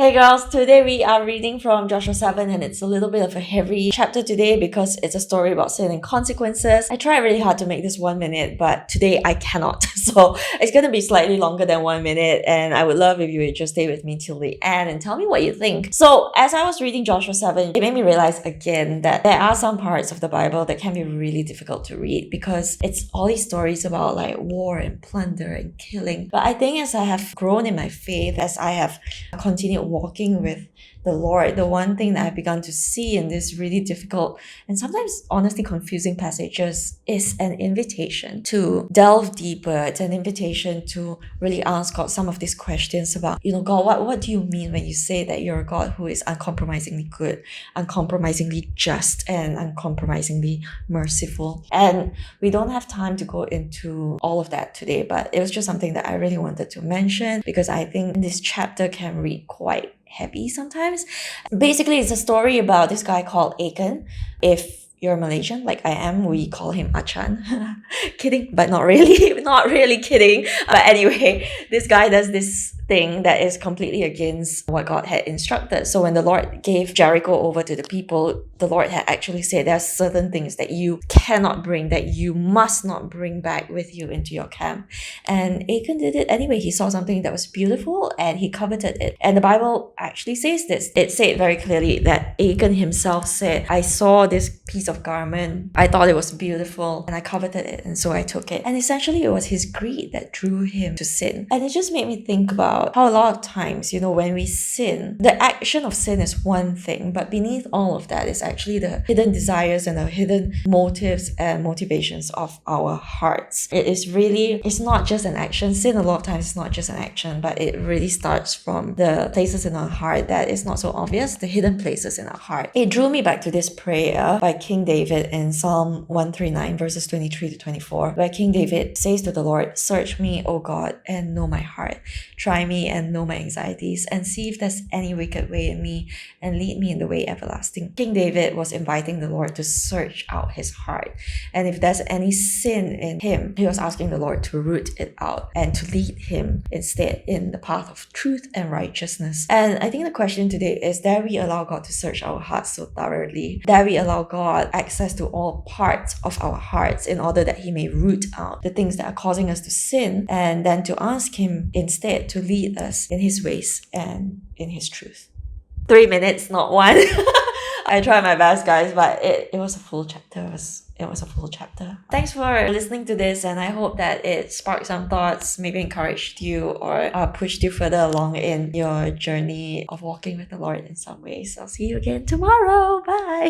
Hey girls, today we are reading from Joshua 7 and it's a little bit of a heavy chapter today because it's a story about sin and consequences. I tried really hard to make this 1 minute, but today I cannot. So it's going to be slightly longer than 1 minute and I would love if you would just stay with me till the end and tell me what you think. So as I was reading Joshua 7, it made me realize again that there are some parts of the Bible that can be really difficult to read because it's all these stories about like war and plunder and killing. But I think as I have grown in my faith, as I have continued walking with the Lord, the one thing that I've begun to see in this really difficult and sometimes honestly confusing passages is an invitation to delve deeper. It's an invitation to really ask God some of these questions about, God, what do you mean when you say that you're a God who is uncompromisingly good, uncompromisingly just, and uncompromisingly merciful? And we don't have time to go into all of that today, but it was just something that I really wanted to mention because I think this chapter can read quite heavy sometimes. Basically, it's a story about this guy called Achan. If you're Malaysian, like I am, we call him Achan. Kidding, but not really, not really kidding. But anyway, this guy does this thing that is completely against what God had instructed. So when the Lord gave Jericho over to the people, the Lord had actually said there are certain things that you cannot bring, that you must not bring back with you into your camp. And Achan did it anyway. He saw something that was beautiful and he coveted it. And the Bible actually says this. It said very clearly that Achan himself said, I saw this piece of garment, I thought it was beautiful, and I coveted it, and so I took it. And essentially it was his greed that drew him to sin. And it just made me think about how a lot of times, when we sin, the action of sin is one thing, but beneath all of that is actually the hidden desires and the hidden motives and motivations of our hearts. It's not just an action. Sin a lot of times is not just an action, but it really starts from the places in our heart that is not so obvious, the hidden places in our heart. It drew me back to this prayer by King David in Psalm 139 verses 23 to 24, where King David says to the Lord, "Search me, O God, and know my heart. Try me and know my anxieties, and see if there's any wicked way in me, and lead me in the way everlasting." King David was inviting the Lord to search out his heart. And if there's any sin in him, he was asking the Lord to root it out and to lead him instead in the path of truth and righteousness. And I think the question today is, dare we allow God to search our hearts so thoroughly? Dare we allow God access to all parts of our hearts in order that he may root out the things that are causing us to sin, and then to ask him instead to lead us in his ways and in his truth? 3 minutes, not one. I tried my best, guys, but it was a full chapter. It was a full chapter. Thanks for listening to this, and I hope that it sparked some thoughts, maybe encouraged you or pushed you further along in your journey of walking with the Lord in some ways. I'll see you again tomorrow. Bye.